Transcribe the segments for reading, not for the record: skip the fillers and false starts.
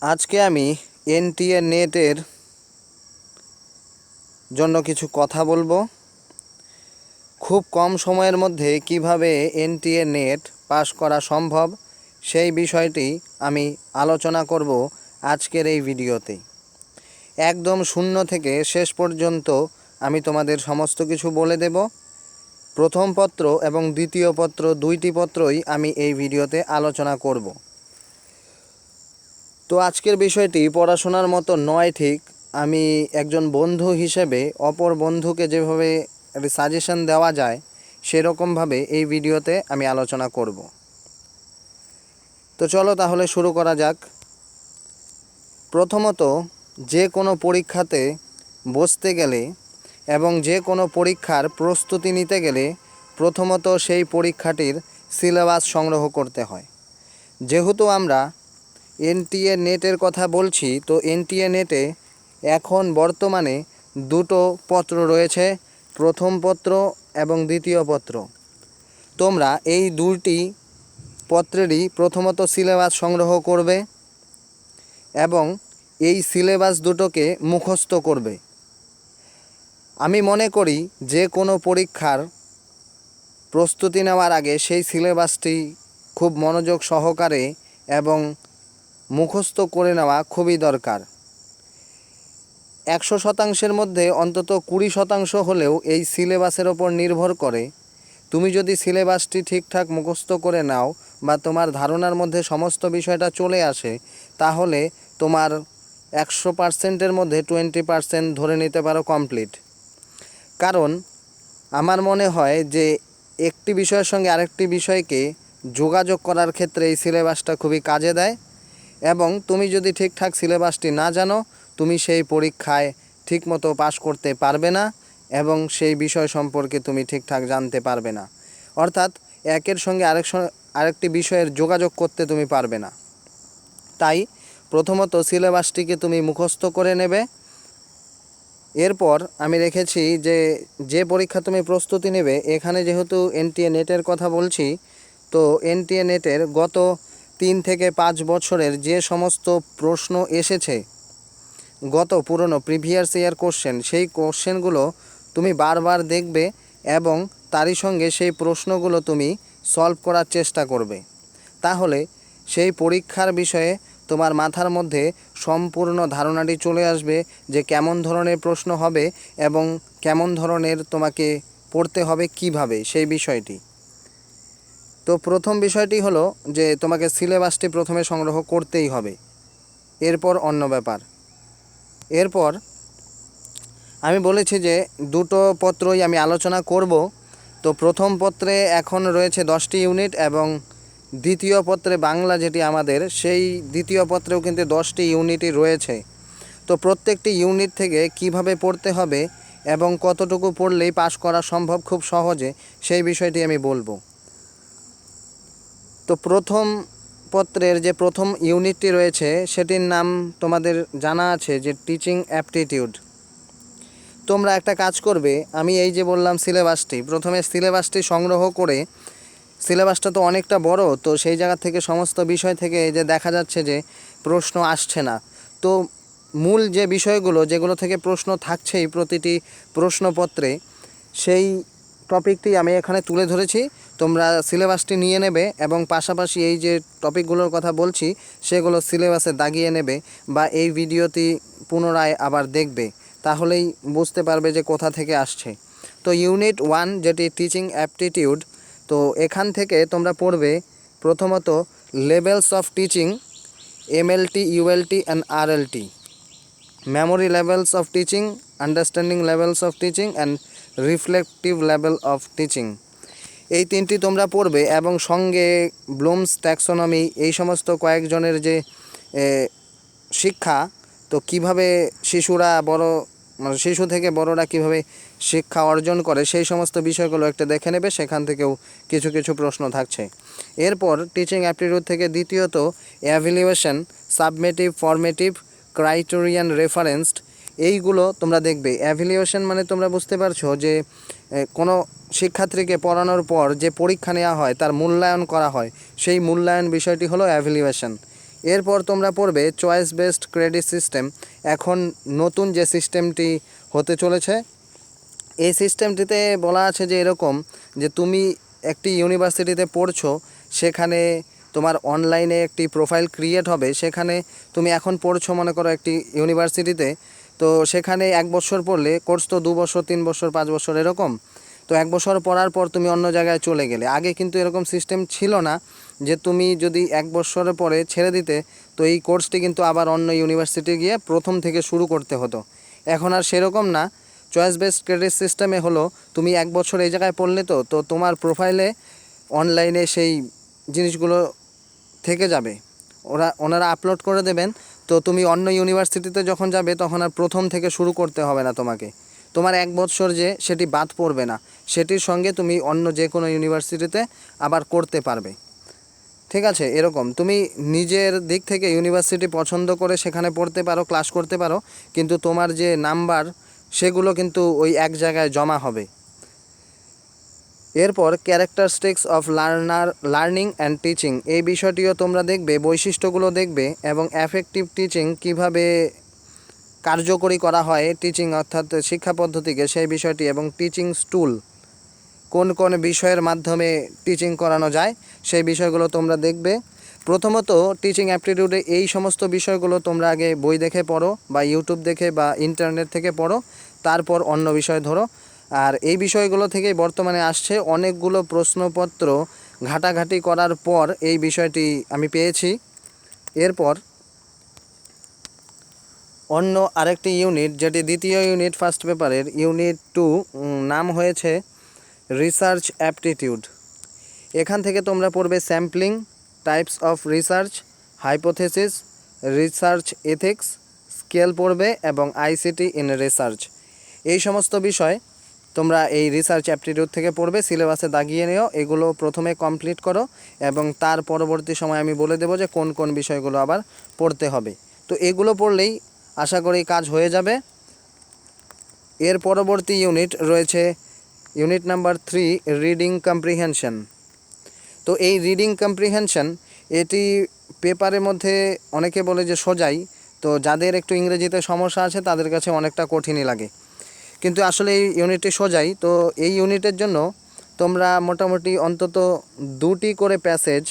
আজকে আমি এনটিএ নেটের জন্য কিছু কথা বলবো। খুব কম সময়ের মধ্যে কিভাবে এনটিএ নেট পাস করা সম্ভব সেই বিষয়টি আমি আলোচনা করব আজকের এই ভিডিওতে। একদম শূন্য থেকে শেষ পর্যন্ত আমি তোমাদের সমস্ত কিছু বলে দেব। প্রথম পত্র এবং দ্বিতীয় পত্র দুইটি পত্রই আমি এই ভিডিওতে আলোচনা করব। তো আজকের বিষয়টি পড়াশোনার মতো নয় ঠিক, আমি একজন বন্ধু হিসেবে অপর বন্ধুকে যেভাবে সাজেশন দেওয়া যায় সেরকমভাবে এই ভিডিওতে আমি আলোচনা করব। তো চলো তাহলে শুরু করা যাক। প্রথমত, যে কোনো পরীক্ষাতে বসতে গেলে এবং যে কোনো পরীক্ষার প্রস্তুতি নিতে গেলে প্রথমত সেই পরীক্ষাটির সিলেবাস সংগ্রহ করতে হয়। যেহেতু আমরা এনটিএ নেটের কথা বলছি, তো এনটিএ নেটে এখন বর্তমানে দুটো পত্র রয়েছে, প্রথম পত্র এবং দ্বিতীয় পত্র। তোমরা এই দুটি পত্রেরই প্রথমত সিলেবাস সংগ্রহ করবে এবং এই সিলেবাস দুটোকে মুখস্থ করবে। আমি মনে করি যে কোনো পরীক্ষার প্রস্তুতি নেওয়ার আগে সেই সিলেবাসটি খুব মনোযোগ সহকারে এবং মুখস্থ করে নেওয়া খুবই দরকার। 100%-এর মধ্যে অন্তত 20% হলেও এই সিলেবাসের ওপর নির্ভর করে। তুমি যদি সিলেবাসটি ঠিকঠাক মুখস্থ করে নাও বা তোমার ধারণার মধ্যে সমস্ত বিষয়টা চলে আসে, তাহলে তোমার 100%-এর মধ্যে 20% ধরে নিতে পারো কমপ্লিট। কারণ আমার মনে হয় যে একটি বিষয়ের সঙ্গে আরেকটি বিষয়কে যোগাযোগ করার ক্ষেত্রে এই সিলেবাসটা খুবই কাজে দেয় এবং তুমি যদি ঠিকঠাক সিলেবাসটি না জানো, তুমি সেই পরীক্ষায় ঠিকমতো পাস করতে পারবে না এবং সেই বিষয় সম্পর্কে তুমি ঠিকঠাক জানতে পারবে না। অর্থাৎ একের সঙ্গে আরেকটি বিষয়ের যোগাযোগ করতে তুমি পারবে না। তাই প্রথমত সিলেবাসটিকে তুমি মুখস্থ করে নেবে। এরপর আমি রেখেছি যে পরীক্ষা তুমি প্রস্তুতি নেবে, এখানে যেহেতু এনটিএ নেটের কথা বলছি, তো এনটিএ নেটের গত 3 থেকে 5 বছরের যে সমস্ত প্রশ্ন এসেছে, গত পুরনো প্রিভিয়াস ইয়ার কোশ্চেন, সেই কোশ্চেনগুলো তুমি বারবার দেখবে এবং তারই সঙ্গে সেই প্রশ্নগুলো তুমি সলভ করার চেষ্টা করবে। তাহলে সেই পরীক্ষার বিষয়ে তোমার মাথার মধ্যে সম্পূর্ণ ধারণাটি চলে আসবে যে কেমন ধরনের প্রশ্ন হবে এবং কেমন ধরনের তোমাকে পড়তে হবে কিভাবে সেই বিষয়টি। তো প্রথম বিষয়টি হলো যে তোমাকে সিলেবাসটি প্রথমে সংগ্রহ করতেই হবে, এরপর অন্য ব্যাপার। এরপর আমি বলেছি যে দুটো পত্রই আমি আলোচনা করব। তো প্রথম পত্রে এখন রয়েছে 10টি ইউনিট এবং দ্বিতীয় পত্রে বাংলা যেটি আমাদের, সেই দ্বিতীয় পত্রেও কিন্তু 10টি ইউনিটই রয়েছে। তো প্রত্যেকটি ইউনিট থেকে কিভাবে পড়তে হবে এবং কতটুকু পড়লেই পাস করা সম্ভব খুব সহজে, সেই বিষয়টি আমি বলবো। তো প্রথম পত্রের যে প্রথম ইউনিটটি রয়েছে সেটির নাম তোমাদের জানা আছে যে টিচিং অ্যাপটিটিউড। তোমরা একটা কাজ করবে, আমি এই যে বললাম সিলেবাসটি, প্রথমে সিলেবাসটি সংগ্রহ করে, সিলেবাসটা তো অনেকটা বড়, তো সেই জায়গা থেকে সমস্ত বিষয় থেকে যে দেখা যাচ্ছে যে প্রশ্ন আসছে না, তো মূল যে বিষয়গুলো যেগুলো থেকে প্রশ্ন থাকছেই প্রতিটি প্রশ্নপত্রে, সেই টপিকটি আমি এখানে তুলে ধরেছি। তোমরা সিলেবাসটি নিয়ে নেবে এবং পাশাপাশি এই যে টপিকগুলোর কথা বলছি সেগুলো সিলেবাসে দাগিয়ে নেবে বা এই ভিডিওটি পুনরায় আবার দেখবে, তাহলেই বুঝতে পারবে যে কোথা থেকে আসছে। তো ইউনিট 1 যেটি টিচিং অ্যাপটিটিউড, তো এখান থেকে তোমরা পড়বে প্রথমত levels of teaching, MLT, ULT and RLT, memory levels of teaching, understanding levels of teaching and reflective level of teaching। এই তিনটি তোমরা পড়বে এবং সঙ্গে ব্লুমস ট্যাক্সোনমি, এই সমস্ত কয়েকজনের যে শিক্ষা, তো কিভাবে শিশুরা মানে শিশু থেকে বড়রা কিভাবে শিক্ষা অর্জন করে সেই সমস্ত বিষয়গুলো একটা দেখে নেবে, সেখান থেকেও কিছু কিছু প্রশ্ন থাকছে। এরপর টিচিং অ্যাপটিটিউড থেকে দ্বিতীয়ত এভ্যালুয়েশন, সাবমেটিভ, ফর্মেটিভ, ক্রাইটেরিয়ান, রেফারেন্সড, এইগুলো তোমরা দেখবে। এভ্যালুয়েশন মানে তোমরা বুঝতে পারছো যে কোনো শিক্ষার্থীকে পড়ানোর পর যে পরীক্ষা নেওয়া হয়, তার মূল্যায়ন করা হয়, সেই মূল্যায়ন বিষয়টি হলো এভ্যালুয়েশন। এরপর তোমরা পড়বে চয়েস বেসড ক্রেডিট সিস্টেম। এখন নতুন যে সিস্টেমটি হতে চলেছে, এই সিস্টেমটিতে বলা আছে যে এরকম যে তুমি একটি ইউনিভার্সিটিতে পড়ছো, সেখানে তোমার অনলাইনে একটি প্রোফাইল ক্রিয়েট হবে। সেখানে তুমি এখন পড়ছো মনে করো একটি ইউনিভার্সিটিতে, তো সেখানে 1 বছর পড়লে, কোর্স তো 2 বছর 3 বছর 5 বছর এরকম, তো 1 বছর পড়ার পর তুমি অন্য জায়গায় চলে গেলে। আগে কিন্তু এরকম সিস্টেম ছিল না যে তুমি যদি 1 বছরের পরে ছেড়ে দিতে, তো এই কোর্সটি কিন্তু আবার অন্য ইউনিভার্সিটি গিয়ে প্রথম থেকে শুরু করতে হতো। এখন আর সেরকম না। চয়েস বেসড ক্রেডিট সিস্টেমে হলো তুমি 1 বছর এই জায়গায় পড়লে, তো তোমার প্রোফাইলে অনলাইনে সেই জিনিসগুলো থেকে যাবে, ওনারা আপলোড করে দেবেন। তো তুমি অন্য ইউনিভার্সিটিতে যখন যাবে তখন আর প্রথম থেকে শুরু করতে হবে না তোমাকে। তোমার 1 বছর যে সেটি বাদ পড়বে না, সেটির সঙ্গে তুমি অন্য যে কোনো ইউনিভার্সিটিতে আবার করতে পারবে। ঠিক আছে, এরকম তুমি নিজের দিক থেকে ইউনিভার্সিটি পছন্দ করে সেখানে পড়তে পারো, ক্লাস করতে পারো, কিন্তু তোমার যে নাম্বার সেগুলো কিন্তু ওই এক জায়গায় জমা হবে। এরপর characteristics of learning and teaching, এই বিষয়টিও তোমরা দেখবে, বৈশিষ্ট্যগুলো দেখবে, এবং এফেক্টিভ টিচিং কিভাবে কার্যকরী করা হয় টিচিং অর্থাৎ শিক্ষা পদ্ধতিকে, সেই বিষয়টি, এবং টিচিং টুল কোন কোন বিষয়ের মাধ্যমে টিচিং করানো যায় সেই বিষয়গুলো তোমরা দেখবে। প্রথমত টিচিং অ্যাপটিটিউডে এই সমস্ত বিষয়গুলো তোমরা আগে বই দেখে পড়ো বা ইউটিউব দেখে বা ইন্টারনেট থেকে পড়ো, তারপর অন্য বিষয় ধরো। আর এই বিষয়গুলো থেকেই বর্তমানে আসছে অনেকগুলো প্রশ্নপত্র ঘাটাঘাটি করার পর এই বিষয়টি আমি পেয়েছি। এরপর অন্য আরেকটি ইউনিট, যেটি দ্বিতীয় ইউনিট ফার্স্ট পেপারের ইউনিট 2, নাম হয়েছে রিসার্চ অ্যাপটিটিউড। এখান থেকে তোমরা পড়বে sampling, types of research, hypothesis, research ethics, scale পড়বে, এবং আইসিটি ইন রিসার্চ। এই সমস্ত বিষয় তোমরা এই রিসার্চ অ্যাপটিটিউড থেকে পড়বে, সিলেবাসে দাগিয়ে নিও। এগুলো প্রথমে কমপ্লিট করো এবং তার পরবর্তী সময় আমি বলে দেবো যে কোন কোন বিষয়গুলো আবার পড়তে হবে। তো এগুলো পড়লেই আশা করি কাজ হয়ে যাবে। এর পরবর্তী ইউনিট রয়েছে ইউনিট নাম্বার 3, রিডিং কম্প্রিহেনশন। তো এই রিডিং কম্প্রিহেনশন এটি পেপারের মধ্যে অনেকে বলে যে সোজাই, তো যাদের একটু ইংরেজিতে সমস্যা আছে তাদের কাছে অনেকটা কঠিনই লাগে, কিন্তু আসলে এই ইউনিটটি সোজাই। তো এই ইউনিটের জন্য তোমরা মোটামুটি অন্তত 2টি করে প্যাসেজ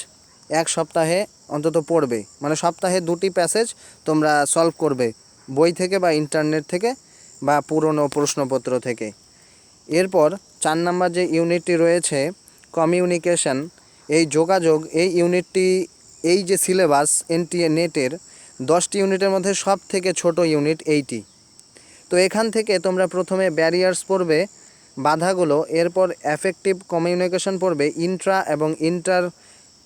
1 সপ্তাহে অন্তত পড়বে, মানে সপ্তাহে 2টি প্যাসেজ তোমরা সলভ করবে বই থেকে বা ইন্টারনেট থেকে বা পুরনো প্রশ্নপত্র থেকে। এরপর 4 নম্বর যে ইউনিটটি রয়েছে কমিউনিকেশন, এই যোগাযোগ, এই ইউনিটটি, এই যে সিলেবাস এনটিএ নেটের 10টি ইউনিটের মধ্যে সব থেকে ছোট ইউনিট এইটি। তো এখান থেকে তোমরা প্রথমে ব্যারিয়ার্স পড়বে, বাধাগুলো, এরপর এফেক্টিভ কমিউনিকেশন পড়বে, ইন্ট্রা এবং ইন্টার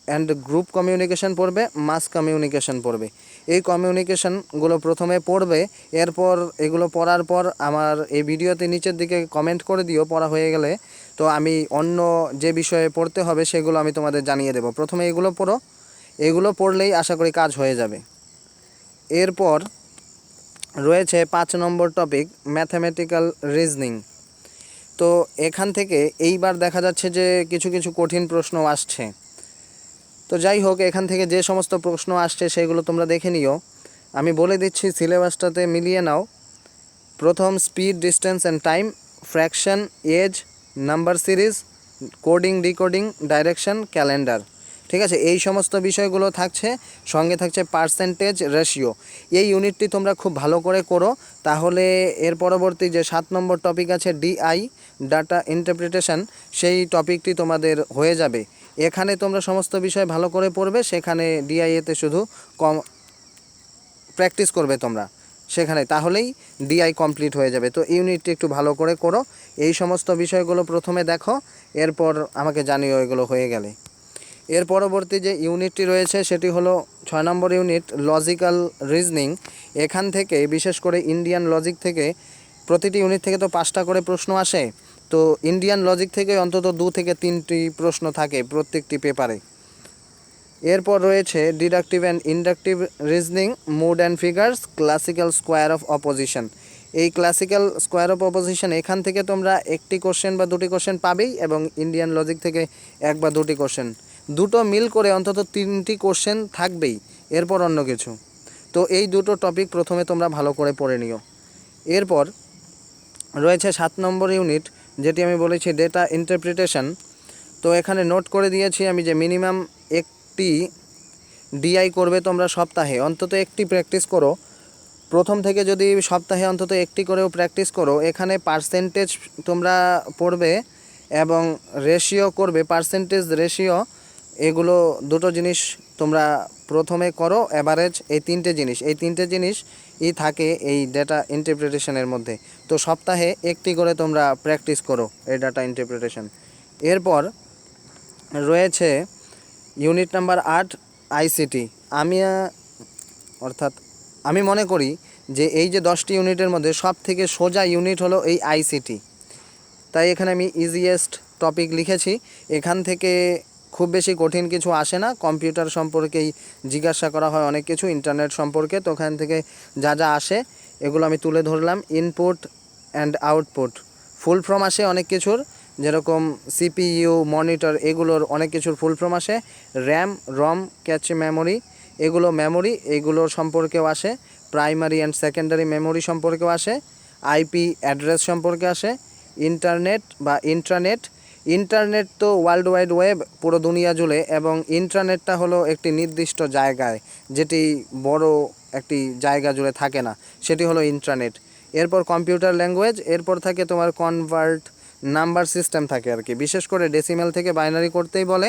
অ্যান্ড গ্রুপ কমিউনিকেশন পড়বে, মাস কমিউনিকেশন পড়বে। এই কমিউনিকেশনগুলো প্রথমে পড়বে। এরপর এগুলো পড়ার পর আমার এই ভিডিওতে নিচের দিকে কমেন্ট করে দিও পড়া হয়ে গেলে, তো আমি অন্য যে বিষয়ে পড়তে হবে সেগুলো আমি তোমাদের জানিয়ে দেবো। প্রথমে এগুলো পড়ো, এগুলো পড়লেই আশা করি কাজ হয়ে যাবে। এরপর রয়েছে 5 নম্বর টপিক ম্যাথামেটিক্যাল রিজনিং। তো এখান থেকে এইবার দেখা যাচ্ছে যে কিছু কিছু কঠিন প্রশ্ন আসছে। তো যাই হোক, এখান থেকে যে সমস্ত প্রশ্ন আসছে সেগুলো তোমরা দেখে নিও। আমি বলে দিচ্ছি, সিলেবাসটাতে মিলিয়ে নাও। প্রথম speed, distance and time, fraction, age, number series, coding decoding, direction, calendar. ঠিক আছে, এই সমস্ত বিষয়গুলো থাকছে, সঙ্গে থাকছে পার্সেন্টেজ রেশিও। এই ইউনিটটি তোমরা খুব ভালো করে করো, তাহলে এর পরবর্তী যে 7 নম্বর টপিক আছে ডিআই, ডাটা ইন্টারপ্রিটেশন, সেই টপিকটি তোমাদের হয়ে যাবে। এখানে তোমরা সমস্ত বিষয় ভালো করে পড়বে, সেখানে ডিআইএতে শুধু প্র্যাকটিস করবে তোমরা সেখানে, তাহলেই ডিআই কমপ্লিট হয়ে যাবে। তো ইউনিটটি একটু ভালো করে করো, এই সমস্ত বিষয়গুলো প্রথমে দেখো, এরপর আমাকে জানিও এগুলো হয়ে গেলে। এর পরবর্তী যে ইউনিটটি রয়েছে সেটি হলো 6 নম্বর ইউনিট লজিক্যাল রিজনিং। এখান থেকে বিশেষ করে ইন্ডিয়ান লজিক থেকে, প্রতিটি ইউনিট থেকে তো 5টা করে প্রশ্ন আসে, তো ইন্ডিয়ান লজিক থেকে অন্তত 2 থেকে 3টি প্রশ্ন থাকে প্রত্যেকটি পেপারে। এরপর রয়েছে deductive and inductive reasoning, mood and figures, classical square of opposition. এই ক্লাসিক্যাল স্কোয়ার অফ অপোজিশন এখান থেকে তোমরা 1টি কোশ্চেন বা 2টি কোশ্চেন পাবেই, এবং ইন্ডিয়ান লজিক থেকে 1 বা 2টি কোশ্চেন, দুটো মিল করে অন্তত 3টি কোশ্চেন থাকবেই এরপর অন্য কিছু। তো এই দুটো টপিক প্রথমে তোমরা ভালো করে পড়ে নিও। এরপর রয়েছে 7 নম্বর ইউনিট, যেটি আমি বলেছি ডেটা ইন্টারপ্রিটেশন। তো এখানে নোট করে দিয়েছি আমি যে মিনিমাম একটি ডিআই করবে তোমরা সপ্তাহে, অন্তত একটি প্র্যাকটিস করো। প্রথম থেকে যদি সপ্তাহে অন্তত একটি করেও প্র্যাকটিস করো, এখানে পার্সেন্টেজ তোমরা পড়বে এবং রেশিও করবে, পার্সেন্টেজ রেশিও, এগুলো দুটো জিনিস তোমরা প্রথমে করো। অ্যাভারেজ, এই তিনটে জিনিসই থাকে এই ডেটা ইন্টারপ্রিটেশনের মধ্যে। তো সপ্তাহে একটি করে তোমরা প্র্যাকটিস করো এই ডাটা ইন্টারপ্রিটেশন। এরপর রয়েছে ইউনিট নাম্বার 8 আইসিটি। আমি মনে করি যে এই যে 10টি ইউনিটের মধ্যে সব থেকে সোজা ইউনিট হলো এই আইসিটি। তাই এখানে আমি ইজিয়েস্ট টপিক লিখেছি। এখান থেকে খুব বেশি কঠিন কিছু আসে না, কম্পিউটার সম্পর্কেই জিজ্ঞাসা করা হয় অনেক কিছু, ইন্টারনেট সম্পর্কে। তো ওখান থেকে যা যা আসে এগুলো আমি তুলে ধরলাম। Input and output, full form আসে অনেক কিছুর, যেরকম সিপিইউ, মনিটর, এগুলোর অনেক কিছুর ফুল ফর্ম আসে। র্যাম, রম, ক্যাচে মেমোরি, এগুলো মেমোরি, এগুলোর সম্পর্কেও আসে। প্রাইমারি অ্যান্ড সেকেন্ডারি মেমোরি সম্পর্কেও আসে। আইপি অ্যাড্রেস সম্পর্কে আসে। ইন্টারনেট বা ইন্টারনেট তো ওয়ার্ল্ড ওয়াইড ওয়েব, পুরো দুনিয়া জুড়ে, এবং ইন্টারনেটটা হলো একটি নির্দিষ্ট জায়গায়, যেটি বড় একটি জায়গা জুড়ে থাকে না, সেটি হলো ইন্টারনেট। এরপর কম্পিউটার ল্যাঙ্গুয়েজ, এরপর থাকে তোমার কনভার্ট নাম্বার সিস্টেম থাকে আর কি, বিশেষ করে ডেসিমেল থেকে বাইনারি করতেই বলে,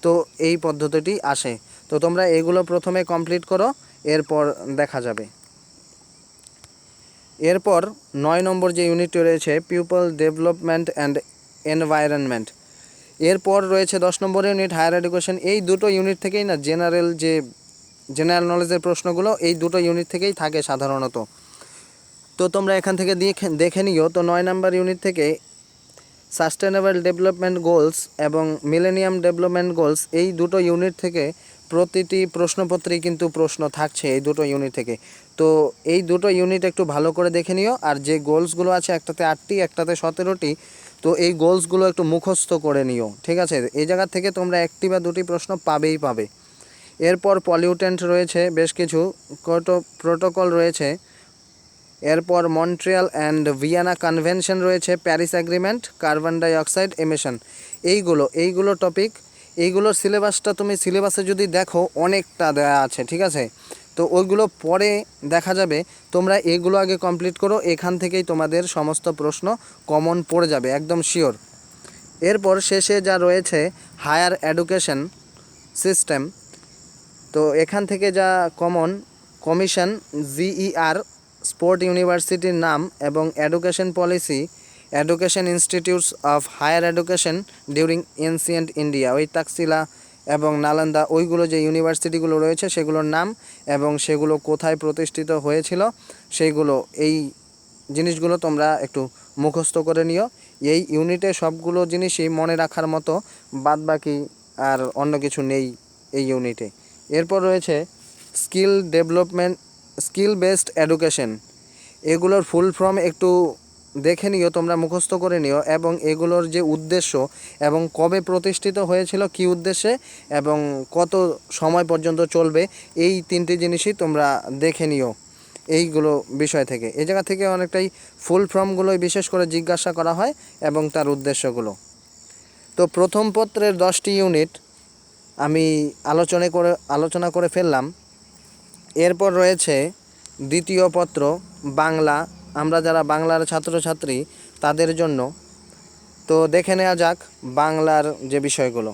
তো এই পদ্ধতিটি আসে। তো তোমরা এগুলো প্রথমে কমপ্লিট করো, এরপর দেখা যাবে। এরপর 9 নম্বর যে ইউনিটটি রয়েছে পিপল ডেভেলপমেন্ট অ্যান্ড এনভায়রনমেন্ট। এরপর রয়েছে 10 নম্বর ইউনিট হায়ার এডুকেশন। এই দুটো ইউনিট থেকেই না জেনারেল নলেজের প্রশ্নগুলো এই দুটো ইউনিট থেকেই থাকে সাধারণত। তো তোমরা এখান থেকে দেখে নিও। তো 9 নম্বর ইউনিট থেকে সাস্টেনেবল ডেভেলপমেন্ট গোলস এবং মিলেনিয়াম ডেভেলপমেন্ট গোলস, এই দুটো ইউনিট থেকে প্রতিটি প্রশ্নপত্রেই কিন্তু প্রশ্ন থাকছে এই দুটো ইউনিট থেকে। তো এই দুটো ইউনিট একটু ভালো করে দেখে নিও। আর যে গোলসগুলো আছে, একটাতে 8টি, একটাতে 17টি, তো এই গোলসগুলো একটু মুখস্থ করে নিও, ঠিক আছে? এই জায়গা থেকে তোমরা একটি বা দুটি প্রশ্ন পাবে। এরপর পলিউটেন্ট রয়েছে বেশ কিছু, প্রোটোকল রয়েছে। এরপর মন্ট্রিয়াল অ্যান্ড ভিয়েনা কনভেনশন রয়েছে, Paris agreement, carbon die oxide emission, এইগুলো টপিক। এইগুলোর সিলেবাসটা তুমি সিলেবাসে যদি দেখো অনেকটা দেওয়া আছে, ঠিক আছে? তো ওইগুলো পরে দেখা যাবে, তোমরা এগুলো আগে কমপ্লিট করো, এখান থেকেই তোমাদের সমস্ত প্রশ্ন কমন পড়ে যাবে, একদম শিওর। এরপর শেষে যা রয়েছে হায়ার এডুকেশন সিস্টেম, তো এখান থেকে যা কমিশন, জিইআর, স্পোর্ট ইউনিভার্সিটির নাম, এবং education policy, education institutes of higher education during ancient India, ওই তাকসিলা এবং নালন্দা, ওইগুলো যে ইউনিভার্সিটিগুলো রয়েছে সেগুলোর নাম এবং সেগুলো কোথায় প্রতিষ্ঠিত হয়েছিল, সেইগুলো, এই জিনিসগুলো তোমরা একটু মুখস্থ করে নিও। এই ইউনিটে সবগুলো জিনিসই মনে রাখার মতো, বাদবাকি আর অন্য কিছু নেই এই ইউনিটে। এরপর রয়েছে স্কিল বেসড এডুকেশন, এগুলোর ফুল ফর্ম একটু দেখে নিও, তোমরা মুখস্থ করে নিও, এবং এগুলোর যে উদ্দেশ্য এবং কবে প্রতিষ্ঠিত হয়েছিল, কী উদ্দেশ্যে, এবং কত সময় পর্যন্ত চলবে, এই তিনটি জিনিসই তোমরা দেখে নিও এইগুলো বিষয় থেকে। এই জায়গা থেকে অনেকটাই ফুল ফর্মগুলোই বিশেষ করে জিজ্ঞাসা করা হয় এবং তার উদ্দেশ্যগুলো। তো প্রথম পত্রের 10টি ইউনিট আমি আলোচনা করে ফেললাম। এরপর রয়েছে দ্বিতীয় পত্র বাংলা, আমরা যারা বাংলার ছাত্রছাত্রী তাদের জন্য। তো দেখে নেওয়া যাক বাংলার যে বিষয়গুলো।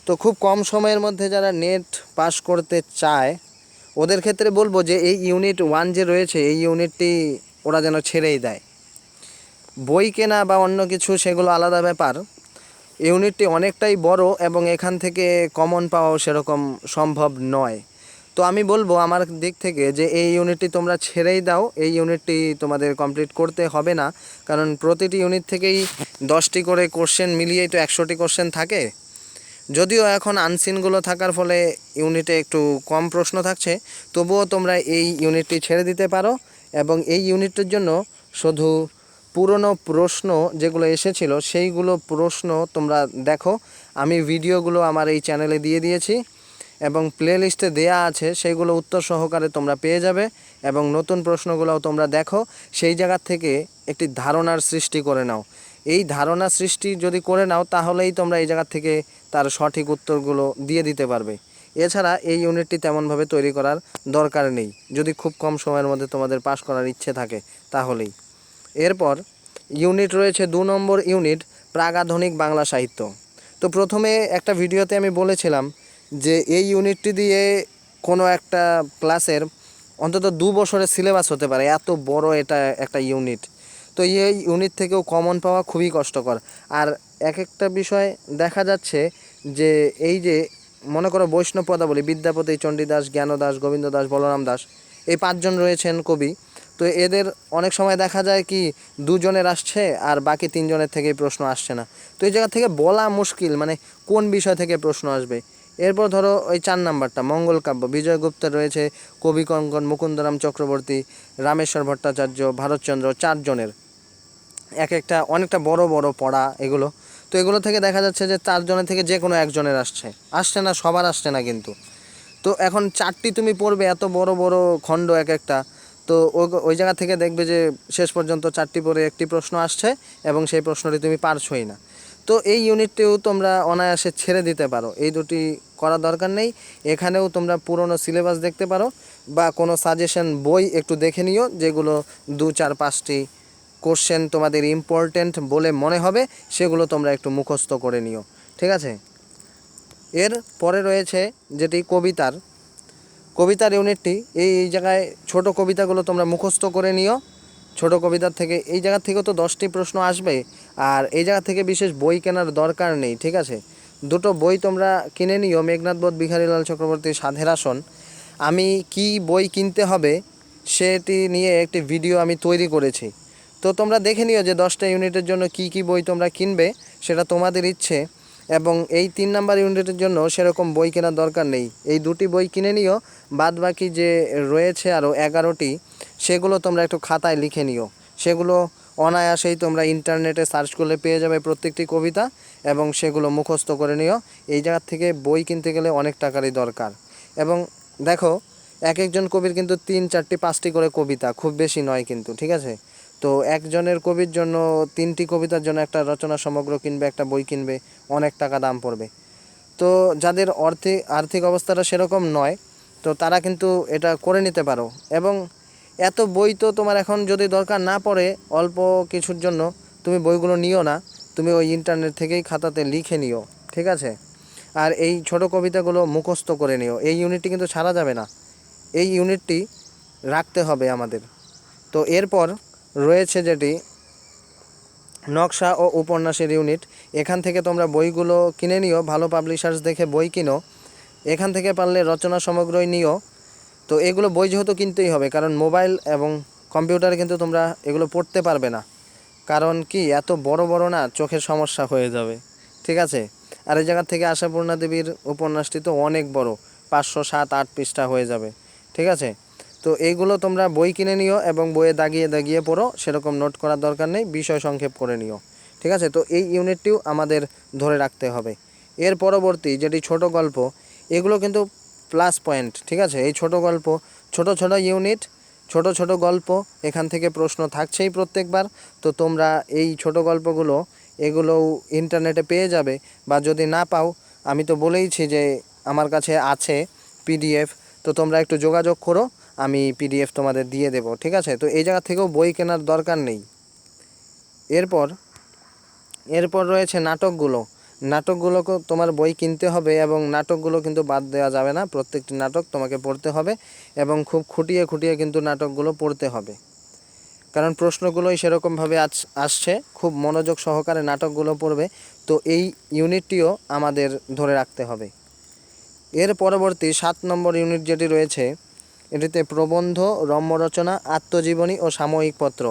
তো খুব কম সময়ের মধ্যে যারা নেট পাস করতে চায় ওদের ক্ষেত্রে বলবো যে এই ইউনিট 1 যে রয়েছে এই ইউনিটটি ওরা যেন ছেড়েই দেয়। বই কেনা বা অন্য কিছু সেগুলো আলাদা ব্যাপার, ইউনিটটি অনেকটাই বড় এবং এখান থেকে কমন পাওয়াও সেরকম সম্ভব নয়। তো আমি বলবো আমার দিক থেকে যে এই ইউনিটটি তোমরা ছেড়েই দাও, এই ইউনিটটি তোমাদের কমপ্লিট করতে হবে না, কারণ প্রতিটি ইউনিট থেকেই 10টি করে কোশ্চেন মিলিয়েই তো 100টি কোশ্চেন থাকে। যদিও এখন আনসিনগুলো থাকার ফলে ইউনিটে একটু কম প্রশ্ন থাকছে, তবুও তোমরা এই ইউনিটটি ছেড়ে দিতে পারো এবং এই ইউনিটের জন্য শুধু পুরনো প্রশ্ন যেগুলো এসেছিল সেইগুলো প্রশ্ন তোমরা দেখো। আমি ভিডিওগুলো আমার এই চ্যানেলে দিয়ে দিয়েছি এবং প্লে লিস্টে দেওয়া আছে, সেইগুলো উত্তর সহকারে তোমরা পেয়ে যাবে এবং নতুন প্রশ্নগুলোও তোমরা দেখো, সেই জায়গা থেকে একটি ধারণার সৃষ্টি করে নাও। এই ধারণা সৃষ্টি যদি করে নাও তাহলেই তোমরা এই জায়গা থেকে তার সঠিক উত্তরগুলো দিয়ে দিতে পারবে। এছাড়া এই ইউনিটটি তেমনভাবে তৈরি করার দরকার নেই, যদি খুব কম সময়ের মধ্যে তোমাদের পাশ করার ইচ্ছে থাকে তাহলেই। এরপর ইউনিট রয়েছে 2 নম্বর ইউনিট, প্রাগাধুনিক বাংলা সাহিত্য। তো প্রথমে একটা ভিডিওতে আমি বলেছিলাম যে এই ইউনিটটি দিয়ে কোনো একটা ক্লাসের অন্তত 2 বছরের সিলেবাস হতে পারে, এত বড় এটা একটা ইউনিট। তো এই ইউনিট থেকেও কমন পাওয়া খুবই কষ্টকর। আর এক একটা বিষয় দেখা যাচ্ছে যে এই যে মনে করো বৈষ্ণব পদাবলী, বিদ্যাপতি, চণ্ডীদাস, জ্ঞানদাস, গোবিন্দ দাস, বলরাম দাস, এই 5 জন রয়েছেন কবি। তো এদের অনেক সময় দেখা যায় কি 2 জনের আসছে আর বাকি 3 জনের থেকেই প্রশ্ন আসছে না। তো এই জায়গা থেকে বলা মুশকিল, মানে কোন বিষয় থেকে প্রশ্ন আসবে। এরপর ধরো ওই 4 নাম্বারটা মঙ্গল কাব্য, বিজয় গুপ্তের রয়েছে, কবি কঙ্কন, মুকুন্দরাম চক্রবর্তী, রামেশ্বর ভট্টাচার্য, ভারতচন্দ্র, 4 জনের এক একটা অনেকটা বড় বড় পড়া এগুলো। তো এগুলো থেকে দেখা যাচ্ছে যে 4 জনের থেকে যে কোনো একজনের আসছে না, সবার আসছে না কিন্তু। তো এখন 4টি তুমি পড়বে, এত বড় বড় খণ্ড এক একটা। তো ওই জায়গা থেকে দেখবে যে শেষ পর্যন্ত 4টি পড়ে একটি প্রশ্ন আসছে এবং সেই প্রশ্নটি তুমি পারছোই না। তো এই ইউনিটটিও তোমরা অনায়াসে ছেড়ে দিতে পারো, এই দুটি করার দরকার নেই। এখানেও তোমরা পুরনো সিলেবাস দেখতে পারো বা কোনো সাজেশন বই একটু দেখে নিও, যেগুলো 2, 4, 5টি কোশ্চেন তোমাদের ইম্পর্টেন্ট বলে মনে হবে, সেগুলো তোমরা একটু মুখস্থ করে নিও, ঠিক আছে। এর পরে রয়েছে যেটি কবিতার ইউনিটটি। এই জায়গায় ছোট কবিতাগুলো তোমরা মুখস্থ করে নিও। ছোট কবিতার থেকে এই জায়গা থেকেও তো 10টি প্রশ্ন আসবে, আর এই জায়গা থেকে বিশেষ বই কেনার দরকার নেই, ঠিক আছে। দুটো বই তোমরা কিনে নিও, মেঘনাদ বধ, বিহারীলাল চক্রবর্তীর সাধের আসন। আমি কি বই কিনতে হবে সেটি নিয়ে একটি ভিডিও আমি তৈরি করেছি। তো তোমরা দেখে নিও যে 10টা ইউনিটের জন্য কি কি বই তোমরা কিনবে, সেটা তোমাদের ইচ্ছে। এবং এই 3 নাম্বার ইউনিটের জন্য সেরকম বই কেনার দরকার নেই, এই 2টি বই কিনে নিও। বাদ বাকি যে রয়েছে আরও 11টি, সেগুলো তোমরা একটু খাতায় লিখে নিও। সেগুলো অনায়াসেই তোমরা ইন্টারনেটে সার্চ করলে পেয়ে যাবে প্রত্যেকটি কবিতা, এবং সেগুলো মুখস্থ করে নিও। এই জায়গার থেকে বই কিনতে গেলে অনেক টাকারই দরকার। এবং দেখো এক একজন কবির কিন্তু 3, 4টি, 5টি করে কবিতা, খুব বেশি নয় কিন্তু, ঠিক আছে। তো একজনের কবির জন্য 3টি কবিতার জন্য একটা রচনা সমগ্র কিনবে, একটা বই কিনবে, অনেক টাকা দাম পড়বে। তো যাদের আর্থিক অবস্থাটা সেরকম নয়, তো তারা কিন্তু এটা করে নিতে পারো। এবং এত বই তো তোমার এখন যদি দরকার না পড়ে, অল্প কিছুর জন্য তুমি বইগুলো নিও না, তুমি ওই ইন্টারনেট থেকেই খাতাতে লিখে নিও, ঠিক আছে। আর এই ছোট কবিতাগুলো মুখস্থ করে নিও। এই ইউনিটটি কিন্তু ছাড়া যাবে না, এই ইউনিটটি রাখতে হবে আমাদের। তো এরপর রয়েছে যেটি নকশা ও উপন্যাসের ইউনিট। এখান থেকে তোমরা বইগুলো কিনে নিও, ভালো পাবলিশার্স দেখে বই কিনো। এখান থেকে পারলে রচনা সমগ্রই নিও। তো এগুলো বই যেহেতু কিনতেই হবে, কারণ মোবাইল এবং কম্পিউটারে কিন্তু তোমরা এগুলো পড়তে পারবে না, কারণ কি এত বড় বড় না, চোখের সমস্যা হয়ে যাবে, ঠিক আছে। আর এই জায়গা থেকে আশাপূর্ণা দেবীর উপন্যাসটি তো অনেক বড়, 500, 7, 8 পৃষ্ঠা হয়ে যাবে, ঠিক আছে। তো এইগুলো তোমরা বই কিনে নিও এবং বইয়ে দাগিয়ে দাগিয়ে পড়ো, সেরকম নোট করার দরকার নেই, বিষয় সংক্ষেপ করে নিও, ঠিক আছে। তো এই ইউনিটটিও আমাদের ধরে রাখতে হবে। এর পরবর্তী যেটি ছোট গল্প, এগুলো কিন্তু প্লাস পয়েন্ট, ঠিক আছে। এই ছোট গল্প, ছোট ছোট ইউনিট, ছোট ছোট গল্প, এখান থেকে প্রশ্ন থাকছেই প্রত্যেকবার। তো তোমরা এই ছোট গল্পগুলো এগুলোও ইন্টারনেটে পেয়ে যাবে, বা যদি না পাও, আমি তো বলেইছি যে আমার কাছে আছে পিডিএফ, তো তোমরা একটু যোগাযোগ করো, আমি পিডিএফ তোমাদের দিয়ে দেব, ঠিক আছে। তো এই জায়গা থেকেও বই কেনার দরকার নেই। এরপর রয়েছে নাটকগুলোকে তোমার বই কিনতে হবে, এবং নাটকগুলো কিন্তু বাদ দেওয়া যাবে না, প্রত্যেকটি নাটক তোমাকে পড়তে হবে এবং খুব খুঁটিয়ে খুঁটিয়ে কিন্তু নাটকগুলো পড়তে হবে, কারণ প্রশ্নগুলোই সেরকমভাবে আসছে। খুব মনোযোগ সহকারে নাটকগুলো পড়বে। তো এই ইউনিটটিও আমাদের ধরে রাখতে হবে। এর পরবর্তী 7 নম্বর ইউনিট যেটি রয়েছে, এটিতে প্রবন্ধ, রম্যরচনা, আত্মজীবনী ও সাময়িক পত্র।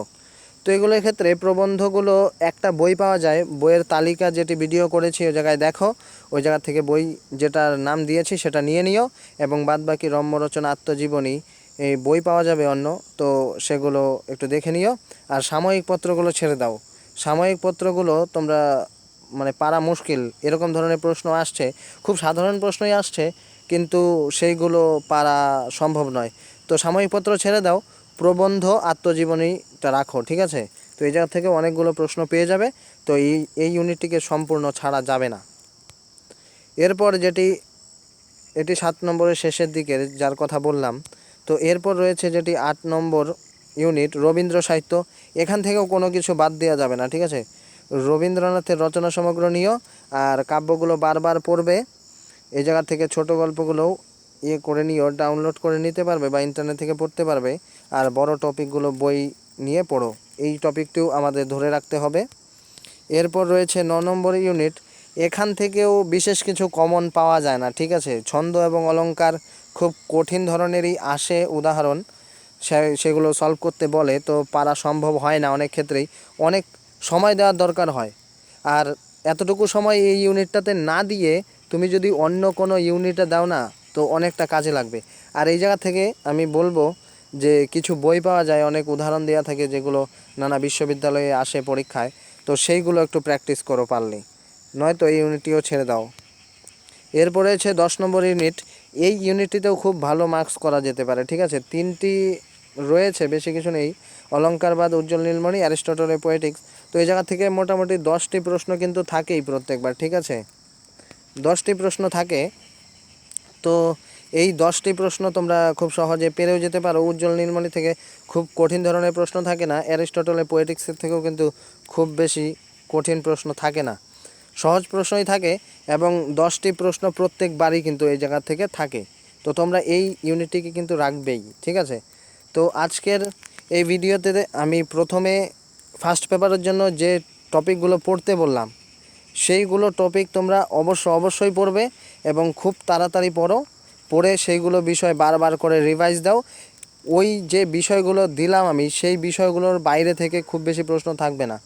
তো এগুলোর ক্ষেত্রে প্রবন্ধগুলো একটা বই পাওয়া যায়, বইয়ের তালিকা যেটি ভিডিও করেছি ওই জায়গায় দেখো, ওই জায়গা থেকে বই যেটার নাম দিয়েছি সেটা নিয়ে নিও। এবং বাদবাকি রম্যরচনা, আত্মজীবনী এই বই পাওয়া যাবে অন্য, তো সেগুলো একটু দেখে নিও। আর সাময়িক পত্রগুলো ছেড়ে দাও, সাময়িক পত্রগুলো তোমরা মানে পারা মুশকিল, এরকম ধরনের প্রশ্ন আসছে, খুব সাধারণ প্রশ্নই আসছে, কিন্তু সেইগুলো পারা সম্ভব নয়। তো সাময়িকপত্র ছেড়ে দাও, প্রবন্ধ আত্মজীবনীটা রাখো, ঠিক আছে? তো এই জায়গা থেকে অনেকগুলো প্রশ্ন পেয়ে যাবে। তো এই ইউনিটটিকে সম্পূর্ণ ছাড়া যাবে না। এরপর এটি 7 নম্বরের শেষের দিকের যার কথা বললাম। তো এরপর রয়েছে যেটি 8 নম্বর ইউনিট, রবীন্দ্র সাহিত্য। এখান থেকেও কোনো কিছু বাদ দেওয়া যাবে না, ঠিক আছে? রবীন্দ্রনাথের রচনা সমগ্র নিও, আর কাব্যগুলো বারবার পড়বে। এই জায়গা থেকে ছোট গল্পগুলোও করে নিও, ডাউনলোড করে নিতে পারবে বা ইন্টারনেট থেকে পড়তে পারবে। আর বড় টপিকগুলো বই নিয়ে পড়ো, এই টপিকটিও আমাদের ধরে রাখতে হবে। এরপর রয়েছে 9 নম্বর ইউনিট। এখান থেকেও বিশেষ কিছু কমন পাওয়া যায় না, ঠিক আছে? ছন্দ এবং অলংকার খুব কঠিন ধরনেরই আসে উদাহরণ, সেগুলো সলভ করতে বলে, তো পারা সম্ভব হয় না অনেক ক্ষেত্রেই, অনেক সময় দেওয়ার দরকার হয়। আর এতটুকু সময় এই ইউনিটটাতে না দিয়ে তুমি যদি অন্য কোনো ইউনিটে দাও না, তো অনেকটা কাজে লাগবে। আর এই জায়গা থেকে আমি বলবো যে কিছু বই পাওয়া যায়, অনেক উদাহরণ দেওয়া থাকে যেগুলো নানা বিশ্ববিদ্যালয়ে আসে পরীক্ষায়, তো সেইগুলো একটু প্র্যাকটিস করো পারলে, নয়তো এই ইউনিটটিও ছেড়ে দাও। এরপরে হচ্ছে 10 নম্বর ইউনিট। এই ইউনিটটিতেও খুব ভালো মার্কস করা যেতে পারে, ঠিক আছে? 3টি রয়েছে, বেশি কিছু নেই। অলঙ্কারবাদ, উজ্জ্বল নীলমণি, অ্যারিস্টটলের পোয়েটিক্স। তো এই জায়গা থেকে মোটামুটি 10টি প্রশ্ন কিন্তু থাকেই প্রত্যেকবার, ঠিক আছে? 10টি প্রশ্ন থাকে। তো এই 10টি প্রশ্ন তোমরা খুব সহজে পেরেও যেতে পারো। উজ্জ্বল নীলমণি থেকে খুব কঠিন ধরনের প্রশ্ন থাকে না, অ্যারিস্টটলের পোয়েটিক্সের থেকেও কিন্তু খুব বেশি কঠিন প্রশ্ন থাকে না, সহজ প্রশ্নই থাকে। এবং 10টি প্রশ্ন প্রত্যেকবারই কিন্তু এই জায়গা থেকে থাকে। তো তোমরা এই ইউনিটটিকে কিন্তু রাখবেই, ঠিক আছে? তো আজকের এই ভিডিওতে আমি প্রথমে ফার্স্ট পেপারের জন্য যে টপিকগুলো পড়তে বললাম, সেইগুলো টপিক তোমরা অবশ্যই পড়বে এবং খুব তাড়াতাড়ি পড়ে সেইগুলো বিষয় বারবার করে রিভাইজ দাও। ওই যে বিষয়গুলো দিলাম আমি, সেই বিষয়গুলোর বাইরে থেকে খুব বেশি প্রশ্ন থাকবে না।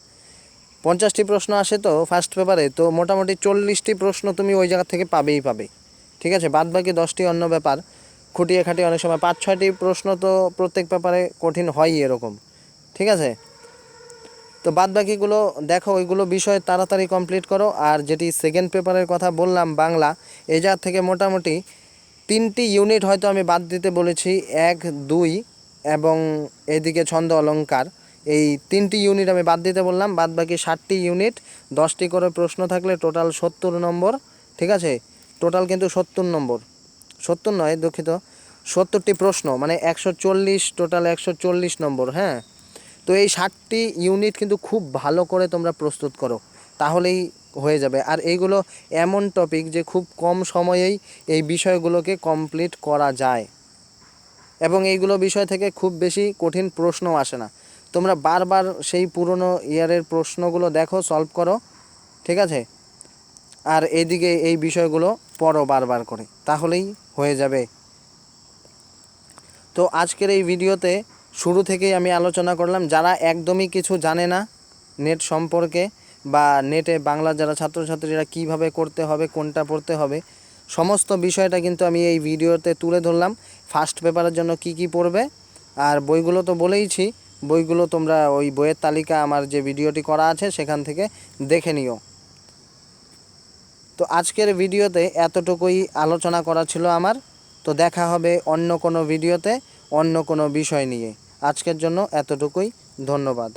50টি প্রশ্ন আসে তো ফার্স্ট পেপারে, তো মোটামুটি 40টি প্রশ্ন তুমি ওই জায়গা থেকে পাবে, ঠিক আছে? বাদ বাকি 10টি অন্য ব্যাপার, খুঁটিয়ে খাটিয়ে অনেক সময় 5-6টি প্রশ্ন তো প্রত্যেক পেপারে কঠিন হয়ই এরকম, ঠিক আছে? তো বাদ বাকিগুলো দেখো, ওইগুলো বিষয় তাড়াতাড়ি কমপ্লিট করো। আর যেটি সেকেন্ড পেপারের কথা বললাম বাংলা, এই জায়গা থেকে মোটামুটি 3টি ইউনিট হয়তো আমি বাদ দিতে বলেছি, 1, 2 এবং এদিকে ছন্দ অলংকার, এই 3টি ইউনিট আমি বাদ দিতে বললাম। বাদ বাকি 7টি ইউনিট, 10টি করে প্রশ্ন থাকলে টোটাল 70 নম্বর, ঠিক আছে? টোটাল কিন্তু 70 নম্বর, 70 নয় দুঃখিত, 70টি প্রশ্ন মানে 140, টোটাল 140 নম্বর, হ্যাঁ? তো এই 7টি ইউনিট কিন্তু খুব ভালো করে তোমরা প্রস্তুত করো, তাহলেই হয়ে যাবে। আর এইগুলো এমন টপিক যে খুব কম সময়েই এই বিষয়গুলোকে কমপ্লিট করা যায়, এবং এইগুলো বিষয় থেকে খুব বেশি কঠিন প্রশ্নও আসে না। তোমরা বারবার সেই পুরনো ইয়ারের প্রশ্নগুলো দেখো, সলভ করো, ঠিক আছে? আর এইদিকে এই বিষয়গুলো পড়ো বারবার করে, তাহলেই হয়ে যাবে। তো আজকের এই ভিডিওতে শুরু থেকেই আমি আলোচনা করলাম, যারা একদমই কিছু জানে না নেট সম্পর্কে, বা নেটে বাংলা যারা ছাত্রছাত্রীরা কিভাবে করতে হবে, কোনটা পড়তে হবে, সমস্ত বিষয়টা কিন্তু আমি এই ভিডিওতে তুলে ধরলাম। ফার্স্ট পেপারের জন্য কি কি পড়বে, আর বইগুলো তো বলেইছি, বইগুলো তোমরা ওই বইয়ের তালিকা আমার যে ভিডিওটি করা আছে সেখান থেকে দেখে নিও। তো আজকের ভিডিওতে এতটুকুই আলোচনা করা ছিল আমার। তো দেখা হবে অন্য কোনো ভিডিওতে অন্য কোনো বিষয় নিয়ে। আজকের জন্য এতটুকুই, ধন্যবাদ।